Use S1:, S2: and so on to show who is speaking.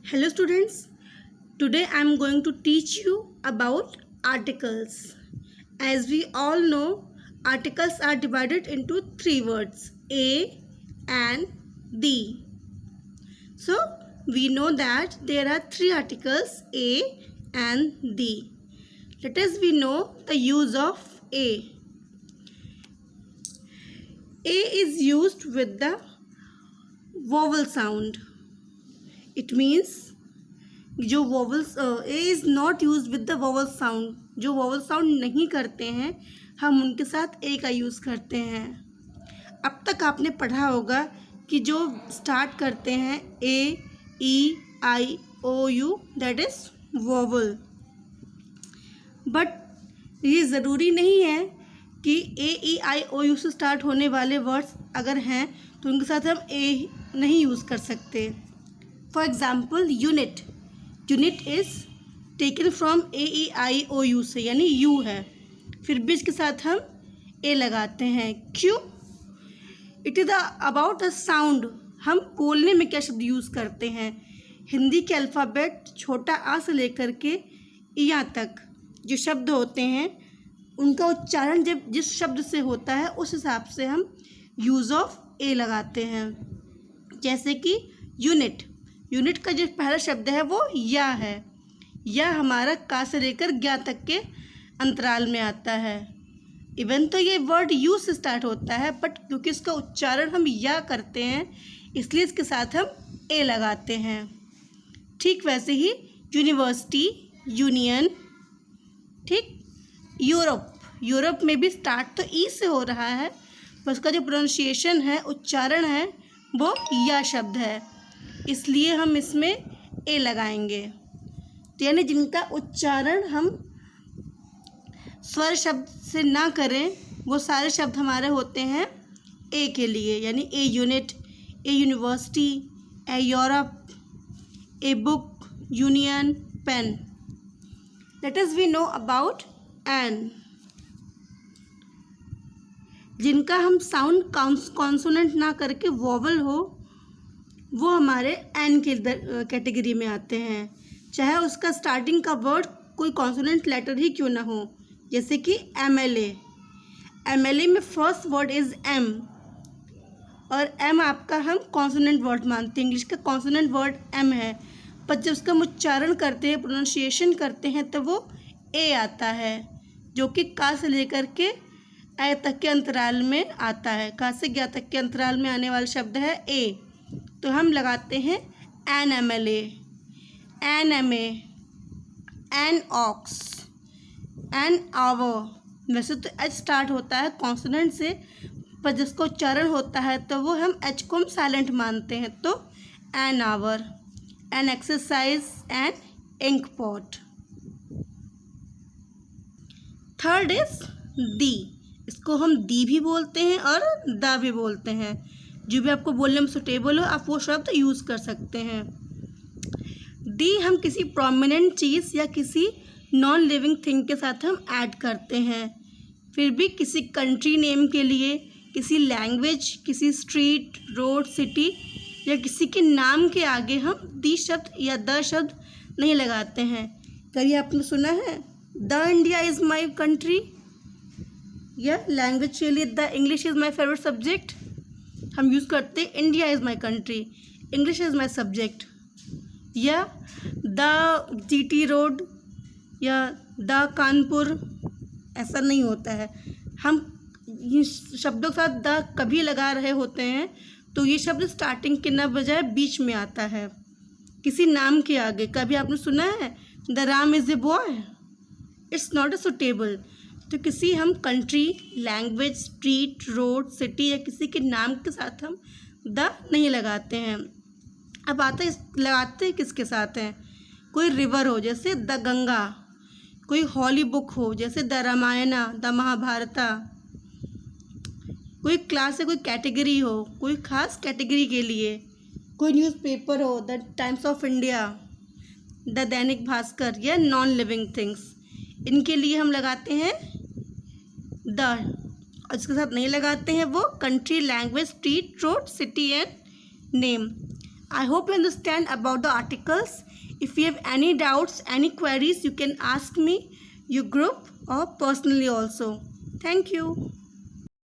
S1: Hello students, today I am going to teach you about articles. As we all know, articles are divided into three words, a and the. So we know that there are three articles, a and the. Let us know the use of a. A is used with the vowel sound. It means जो vowels A is not use with the vowel sound, जो vowel sound नहीं करते हैं हम उनके साथ ए का use करते हैं। अब तक आपने पढ़ा होगा कि जो स्टार्ट करते हैं A E I O U, that is vowel. But ये ज़रूरी नहीं है कि ए ई आई ओ यू से स्टार्ट होने वाले वर्ड्स अगर हैं तो उनके साथ हम ए नहीं यूज़ कर सकते। For example unit, unit is taken from A E I O U से, यानी यू है, फिर बीच के साथ हम ए लगाते हैं। क्यों? It is about the sound. हम बोलने में क्या शब्द यूज़ करते हैं। हिंदी के अल्फ़ाबेट छोटा आ से लेकर के या तक जो शब्द होते हैं उनका उच्चारण जब जिस शब्द से होता है उस हिसाब से हम यूज़ ऑफ ए लगाते हैं। जैसे कि यूनिट, यूनिट का जो पहला शब्द है वो या है। या हमारा का से लेकर ज्ञा तक के अंतराल में आता है। इवन तो ये वर्ड यू से स्टार्ट होता है, बट क्योंकि इसका उच्चारण हम या करते हैं इसलिए इसके साथ हम ए लगाते हैं। ठीक वैसे ही यूनिवर्सिटी, यूनियन, ठीक। यूरोप, यूरोप में भी स्टार्ट तो ई से हो रहा है, पर उसका जो प्रोनाउंसिएशन है, उच्चारण है, वो या शब्द है, इसलिए हम इसमें ए लगाएंगे। तो यानी जिनका उच्चारण हम स्वर शब्द से ना करें वो सारे शब्द हमारे होते हैं ए के लिए, यानी a unit, a university, a Europe, a book, union, pen. Let us we know about an. जिनका हम साउंड कॉन्सोनेंट ना करके वोवल हो वो हमारे एन के कैटेगरी में आते हैं, चाहे उसका स्टार्टिंग का वर्ड कोई कॉन्सोनेंट लेटर ही क्यों ना हो। जैसे कि M L A, M L A में फर्स्ट वर्ड इज़ एम, और एम आपका हम कॉन्सोनेंट वर्ड मानते हैं, इंग्लिश का कॉन्सोनेंट वर्ड एम है, पर जब उसका उच्चारण करते हैं, प्रोनाउंसिएशन करते हैं तो वो ए आता है, जो कि का से लेकर के ए तक के अंतराल में आता है। का से ज्ञा तक के अंतराल में आने वाला शब्द है ए, तो हम लगाते हैं an M L A, an M A, an ox, an hour. वैसे तो एच स्टार्ट होता है कॉन्सोनेंट से, पर जिसका उच्चारण होता है तो वो हम एच को हम साइलेंट मानते हैं, तो an hour, an exercise, an ink pot. Third is the, इसको हम दी भी बोलते हैं और दा भी बोलते हैं। जो भी आपको बोलने में सुटेबल हो आप वो शब्द यूज़ कर सकते हैं। दी हम किसी प्रोमिनेंट चीज़ या किसी नॉन लिविंग थिंग के साथ हम ऐड करते हैं। फिर भी किसी कंट्री नेम के लिए, किसी लैंग्वेज, किसी स्ट्रीट, रोड, सिटी या किसी के नाम के आगे हम दी शब्द या द शब्द नहीं लगाते हैं। कभी आपने सुना है the India is my country, या लैंग्वेज के लिए the English is my favourite subject, हम यूज़ करते हैं India is my country, English is my subject, या द जीटी रोड या द कानपुर, ऐसा नहीं होता है। हम इन शब्दों के साथ द कभी लगा रहे होते हैं तो ये शब्द स्टार्टिंग के न बजाय बीच में आता है किसी नाम के आगे। कभी आपने सुना है the Ram is a boy, it's not a suitable. तो किसी हम country, language, street, road, city या किसी के नाम के साथ हम द नहीं लगाते हैं। अब आता है लगाते हैं किसके साथ हैं। कोई रिवर हो जैसे द गंगा, कोई हॉली बुक हो जैसे द रामायणा, द महाभारता, कोई क्लास है, कोई कैटेगरी हो, कोई खास कैटेगरी के लिए, कोई न्यूज़पेपर हो the times of India, the Dainik Bhaskar, या नॉन लिविंग थिंग्स, इनके लिए हम लगाते हैं द, और इसके साथ नहीं लगाते हैं वो country, language, street, road, city and name. I hope you understand about the articles. If you have any doubts, any queries, you can ask me, your group, or personally also. Thank you.